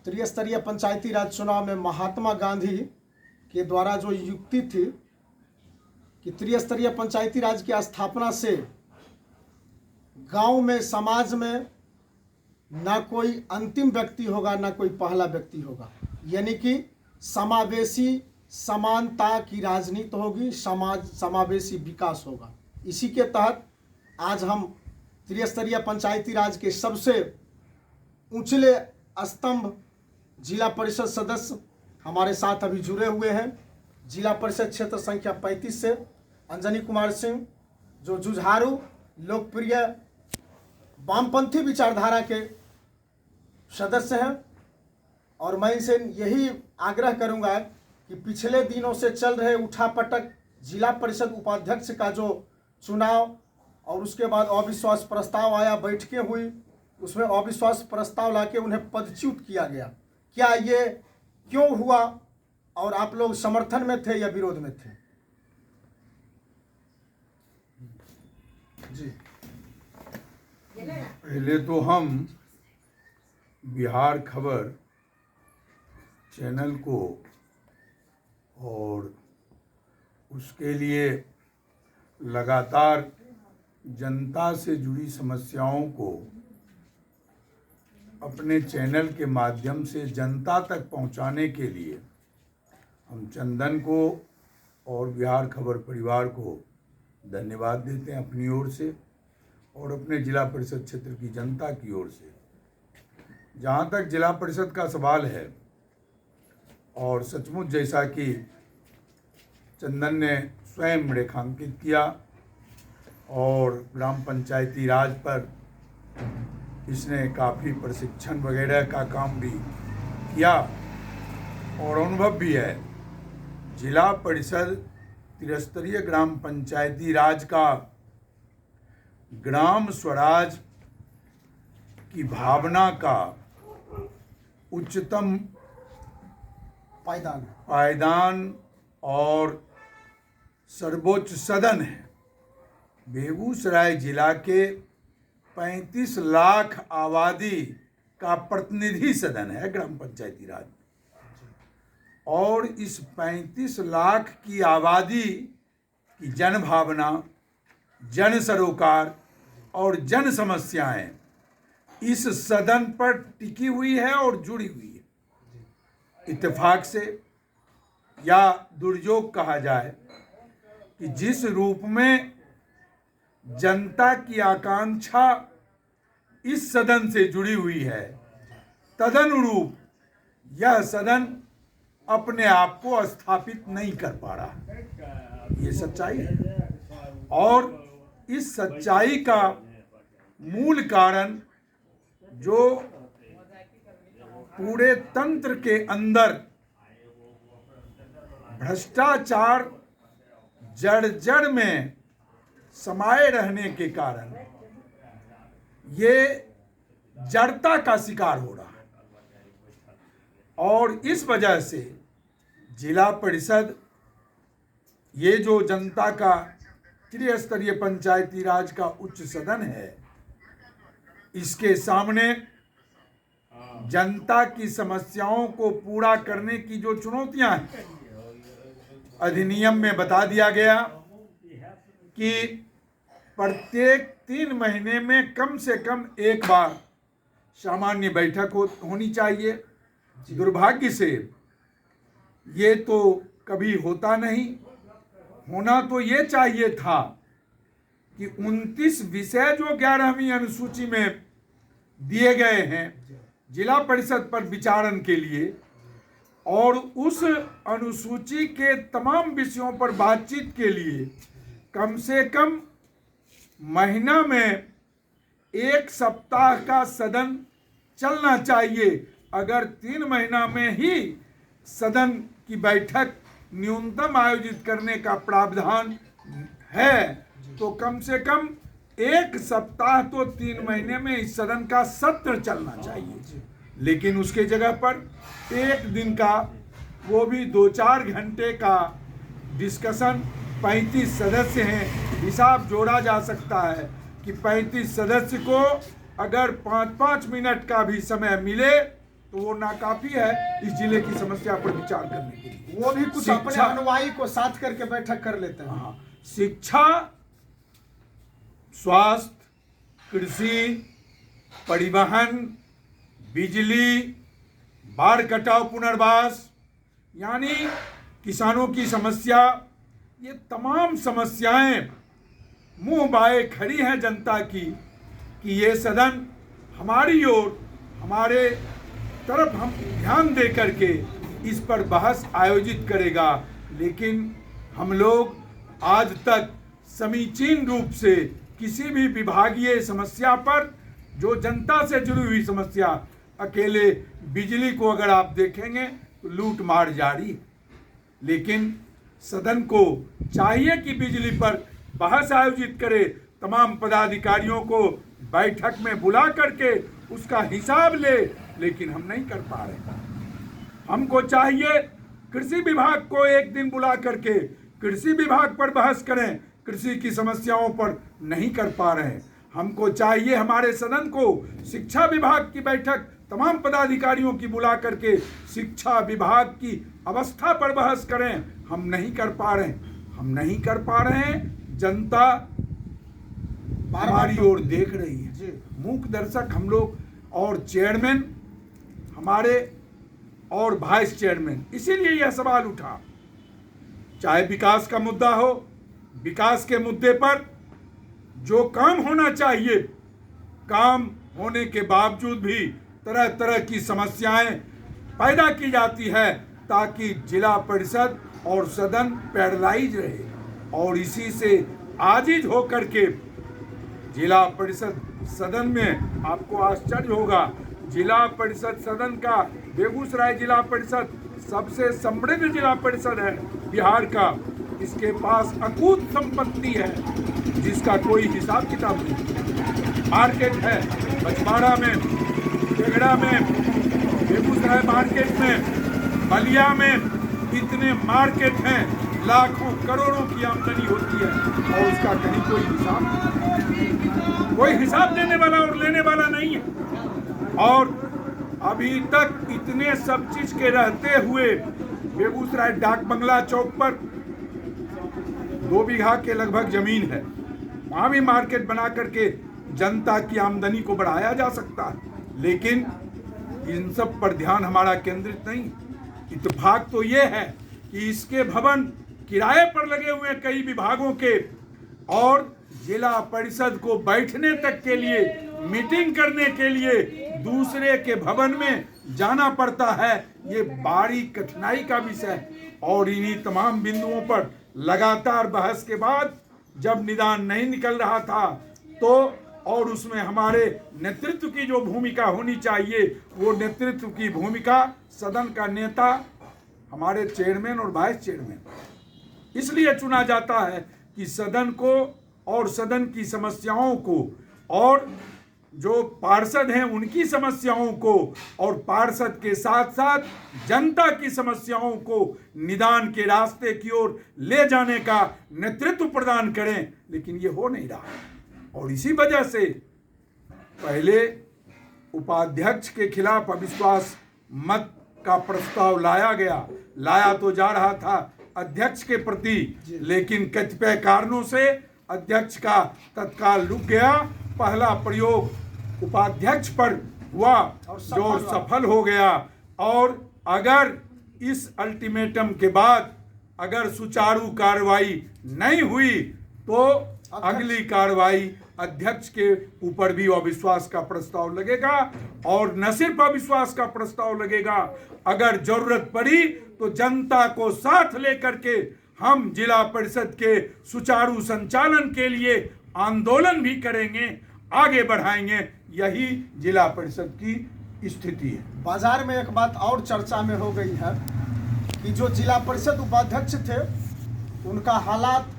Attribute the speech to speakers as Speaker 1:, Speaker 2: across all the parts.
Speaker 1: त्रिस्तरीय पंचायती राज चुनाव में महात्मा गांधी के द्वारा जो युक्ति थी कि त्रिस्तरीय पंचायती राज की स्थापना से गांव में, समाज में ना कोई अंतिम व्यक्ति होगा, ना कोई पहला व्यक्ति होगा, यानी कि समावेशी समानता की राजनीति होगी, समावेशी विकास होगा। इसी के तहत आज हम त्रिस्तरीय पंचायती राज के सबसे ऊंचले स्तंभ जिला परिषद सदस्य हमारे साथ अभी जुड़े हुए हैं। जिला परिषद क्षेत्र संख्या 35 से अंजनी कुमार सिंह, जो जुझारू लोकप्रिय वामपंथी विचारधारा के सदस्य हैं, और मैं इनसे यही आग्रह करूंगा कि पिछले दिनों से चल रहे उठापटक जिला परिषद उपाध्यक्ष का जो चुनाव और उसके बाद अविश्वास प्रस्ताव आया, बैठकें हुई, उसमें अविश्वास प्रस्ताव लाके उन्हें पदच्युत किया गया। क्या ये क्यों हुआ और आप लोग समर्थन में थे या विरोध में थे? जी,
Speaker 2: पहले तो हम बिहार खबर चैनल को और उसके लिए लगातार जनता से जुड़ी समस्याओं को अपने चैनल के माध्यम से जनता तक पहुंचाने के लिए हम चंदन को और बिहार खबर परिवार को धन्यवाद देते हैं अपनी ओर से और अपने जिला परिषद क्षेत्र की जनता की ओर से। जहाँ तक जिला परिषद का सवाल है, और सचमुच जैसा कि चंदन ने स्वयं रेखांकित किया और ग्राम पंचायती राज पर इसने काफ़ी प्रशिक्षण वगैरह का काम भी किया और अनुभव भी है। जिला परिषद त्रिस्तरीय ग्राम पंचायती राज का ग्राम स्वराज की भावना का उच्चतम पायदान और सर्वोच्च सदन है। बेगूसराय जिला के 35 लाख आबादी का प्रतिनिधि सदन है ग्राम पंचायती राज, और इस 35 लाख की आबादी की जन भावना, जन सरोकार और जन समस्याएं इस सदन पर टिकी हुई है और जुड़ी हुई है। इत्तेफाक से या दुर्योग कहा जाए कि जिस रूप में जनता की आकांक्षा इस सदन से जुड़ी हुई है, तदनुरूप यह सदन अपने आप को स्थापित नहीं कर पा रहा। ये सच्चाई है, और इस सच्चाई का मूल कारण जो पूरे तंत्र के अंदर भ्रष्टाचार जड़ जड़ में समाये रहने के कारण ये जड़ता का शिकार हो रहा है, और इस वजह से जिला परिषद, ये जो जनता का त्रिस्तरीय पंचायती राज का उच्च सदन है, इसके सामने जनता की समस्याओं को पूरा करने की जो चुनौतियां हैं, अधिनियम में बता दिया गया कि प्रत्येक 3 महीने में कम से कम एक बार सामान्य बैठक होनी चाहिए। दुर्भाग्य से ये तो कभी होता नहीं। होना तो ये चाहिए था कि 29 विषय जो 11वीं अनुसूची में दिए गए हैं जिला परिषद पर विचारण के लिए, और उस अनुसूची के तमाम विषयों पर बातचीत के लिए कम से कम महीना में 1 सप्ताह का सदन चलना चाहिए। अगर 3 महीना में ही सदन की बैठक न्यूनतम आयोजित करने का प्रावधान है, तो कम से कम 1 सप्ताह तो 3 महीने में इस सदन का सत्र चलना चाहिए। लेकिन उसके जगह पर 1 दिन का, वो भी 2-4 घंटे का डिस्कशन, 35 सदस्य हैं, हिसाब जोड़ा जा सकता है कि 35 सदस्य को अगर 5-5 मिनट का भी समय मिले तो वो नाकाफी है इस जिले की समस्या पर विचार करने के लिए।
Speaker 1: वो भी कुछ अपने
Speaker 2: शिक्षा-
Speaker 1: अनुयायी को साथ करके बैठक कर लेते हैं।
Speaker 2: हाँ, शिक्षा, स्वास्थ्य, कृषि, परिवहन, बिजली, बाढ़ कटाव पुनर्वास, यानी किसानों की समस्या, ये तमाम समस्याएं मुंह बाए खड़ी हैं जनता की कि ये सदन हमारी ओर, हमारे तरफ हम ध्यान दे करके इस पर बहस आयोजित करेगा। लेकिन हम लोग आज तक समीचीन रूप से किसी भी विभागीय समस्या पर, जो जनता से जुड़ी हुई समस्या, अकेले बिजली को अगर आप देखेंगे तो लूट मार जारी है। लेकिन सदन को चाहिए कि बिजली पर बहस आयोजित करे, तमाम पदाधिकारियों को बैठक में बुला करके उसका हिसाब ले, लेकिन हम नहीं कर पा रहे। हमको चाहिए कृषि विभाग को एक दिन बुला करके कृषि विभाग पर बहस करें, कृषि की समस्याओं पर नहीं कर पा रहे हैं। हमको चाहिए हमारे सदन को शिक्षा विभाग की बैठक तमाम पदाधिकारियों की बुला करके शिक्षा विभाग की अवस्था पर बहस करें, हम नहीं कर पा रहे हैं। हम नहीं कर पा रहे हैं, जनता हमारी ओर देख रही है। मूक दर्शक हम लोग, और चेयरमैन हमारे और वाइस चेयरमैन, इसीलिए यह सवाल उठा। चाहे विकास का मुद्दा हो, विकास के मुद्दे पर जो काम होना चाहिए, काम होने के बावजूद भी तरह तरह की समस्याएं पैदा की जाती है ताकि जिला परिषद और सदन पैरालाइज रहे। और इसी से आजिज होकर के जिला परिषद सदन में, आपको आश्चर्य होगा, जिला परिषद सदन का बेगूसराय जिला परिषद सबसे समृद्ध जिला परिषद है बिहार का। इसके पास अकूत संपत्ति है जिसका कोई हिसाब किताब नहीं। मार्केट है बछवाड़ा में, तेगड़ा में, बेगूसराय मार्केट में, बलिया में, इतने मार्केट हैं, लाखों करोड़ों की आमदनी होती है और उसका कहीं कोई हिसाब नहीं, कोई हिसाब देने वाला और लेने वाला नहीं है। और अभी तक इतने सब चीज के रहते हुए बेगूसराय डाक बंगला चौक पर 2 बीघा के लगभग जमीन है, वहां भी मार्केट बना करके जनता की आमदनी को बढ़ाया जा सकता है। लेकिन इन सब पर ध्यान हमारा केंद्रित नहीं। इत्तेफाक तो ये है कि इसके भवन किराए पर लगे हुए कई विभागों के, और जिला परिषद को बैठने तक के लिए, मीटिंग करने के लिए दूसरे के भवन में जाना पड़ता है। ये बड़ी कठिनाई का विषय है। और इन्हीं तमाम बिंदुओं पर लगातार बहस के बाद जब निदान नहीं निकल रहा था, तो और उसमें हमारे नेतृत्व की जो भूमिका होनी चाहिए, वो नेतृत्व की भूमिका सदन का नेता, हमारे चेयरमैन और वाइस चेयरमैन इसलिए चुना जाता है कि सदन को और सदन की समस्याओं को, और जो पार्षद हैं उनकी समस्याओं को, और पार्षद के साथ साथ जनता की समस्याओं को निदान के रास्ते की ओर ले जाने का नेतृत्व प्रदान करें। लेकिन ये हो नहीं रहा, और इसी वजह से पहले उपाध्यक्ष के खिलाफ अविश्वास मत का प्रस्ताव लाया तो जा रहा था अध्यक्ष के प्रति, लेकिन कतिपय कारणों से अध्यक्ष का तत्काल रुक गया। पहला प्रयोग उपाध्यक्ष पर हुआ जो सफल हो गया। और अगर इस अल्टीमेटम के बाद अगर सुचारू कार्रवाई नहीं हुई तो अगली कार्रवाई अध्यक्ष के ऊपर भी अविश्वास का प्रस्ताव लगेगा, और न सिर्फ अविश्वास का प्रस्ताव लगेगा, अगर जरूरत पड़ी तो जनता को साथ लेकर के हम जिला परिषद के सुचारू संचालन के लिए आंदोलन भी करेंगे, आगे बढ़ाएंगे। यही जिला परिषद की स्थिति है।
Speaker 1: बाजार में एक बात और चर्चा में हो गई है कि जो जिला परिषद उपाध्यक्ष थे उनका हालात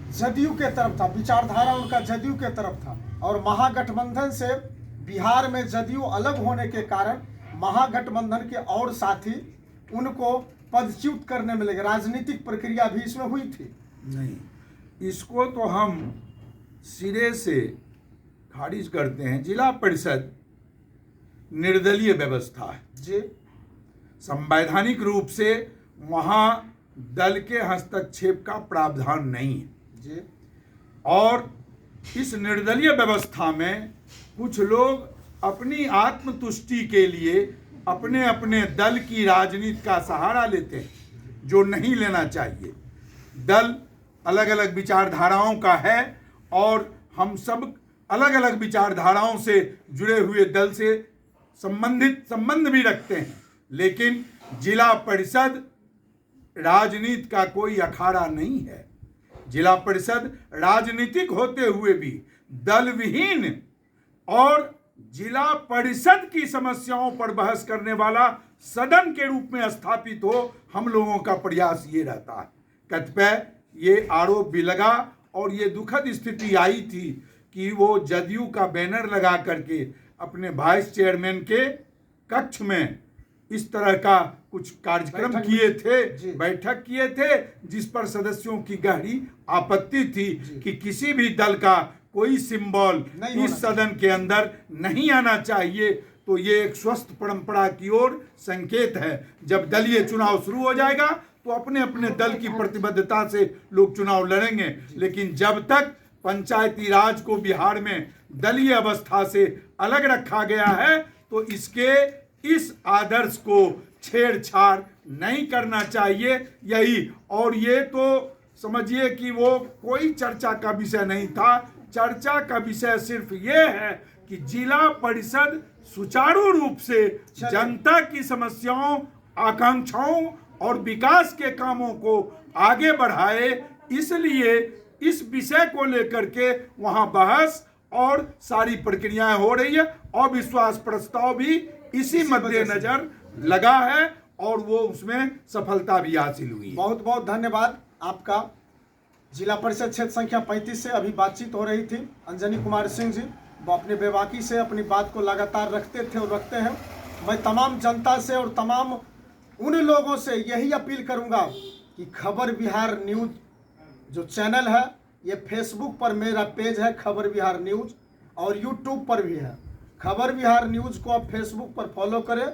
Speaker 1: जदयू के तरफ था, विचारधारा उनका जदयू के तरफ था, और महागठबंधन से बिहार में जदयू अलग होने के कारण महागठबंधन के और साथी उनको पदच्युत करने में लगे। राजनीतिक प्रक्रिया भी इसमें हुई थी।
Speaker 2: नहीं, इसको तो हम सिरे से खारिज करते हैं। जिला परिषद निर्दलीय व्यवस्था है
Speaker 1: जी
Speaker 2: संवैधानिक रूप से वहाँ दल के हस्तक्षेप का प्रावधान नहीं है
Speaker 1: जी
Speaker 2: और इस निर्दलीय व्यवस्था में कुछ लोग अपनी आत्मतुष्टि के लिए अपने अपने दल की राजनीति का सहारा लेते हैं जो नहीं लेना चाहिए। दल अलग अलग विचारधाराओं का है और हम सब अलग अलग विचारधाराओं से जुड़े हुए दल से संबंध भी रखते हैं, लेकिन जिला परिषद राजनीति का कोई अखाड़ा नहीं है। जिला परिषद राजनीतिक होते हुए भी दल विहीन और जिला परिषद की समस्याओं पर बहस करने वाला सदन के रूप में स्थापित हो, हम लोगों का प्रयास ये रहता है। कतिपय ये आरोप भी लगा और ये दुखद स्थिति आई थी कि वो जदयू का बैनर लगा करके अपने वाइस चेयरमैन के कक्ष में इस तरह का कुछ कार्यक्रम बैठक किए थे जिस पर सदस्यों की गहरी आपत्ति थी कि किसी भी दल का कोई सिंबल इस सदन के अंदर नहीं आना चाहिए। तो ये एक स्वस्थ परंपरा की ओर संकेत है। जब दलीय चुनाव शुरू हो जाएगा तो अपने अपने दल की प्रतिबद्धता से लोग चुनाव लड़ेंगे, लेकिन जब तक पंचायती राज को बिहार में दलीय अवस्था से अलग रखा गया है तो इसके इस आदर्श को छेड़छाड़ नहीं करना चाहिए। यही, और ये तो समझिए कि वो कोई चर्चा का विषय नहीं था। चर्चा का विषय सिर्फ ये है कि जिला परिषद सुचारू रूप से जनता की समस्याओं, आकांक्षाओं और विकास के कामों को आगे बढ़ाए। इसलिए इस विषय को लेकर के वहां बहस और सारी प्रक्रियाएं हो रही है। अविश्वास प्रस्ताव भी इसी मद्देनजर लगा है और वो उसमें सफलता भी हासिल हुई।
Speaker 1: बहुत बहुत धन्यवाद आपका। जिला परिषद क्षेत्र संख्या 35 से अभी बातचीत हो रही थी। अंजनी कुमार सिंह जी वो अपने बेबाकी से अपनी बात को लगातार रखते थे और रखते हैं। मैं तमाम जनता से और तमाम उन लोगों से यही अपील करूंगा कि खबर बिहार न्यूज़ जो चैनल है, ये फेसबुक पर मेरा पेज है खबर बिहार न्यूज़ और यूट्यूब पर भी है। खबर बिहार न्यूज़ को आप फेसबुक पर फॉलो करें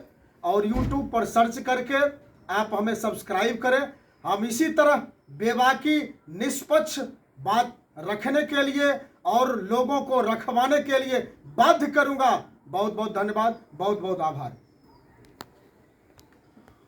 Speaker 1: और यूट्यूब पर सर्च करके आप हमें सब्सक्राइब करें। हम इसी तरह बेबाकी निष्पक्ष बात रखने के लिए और लोगों को रखवाने के लिए बाध्य करूंगा। बहुत बहुत धन्यवाद, बहुत बहुत आभार।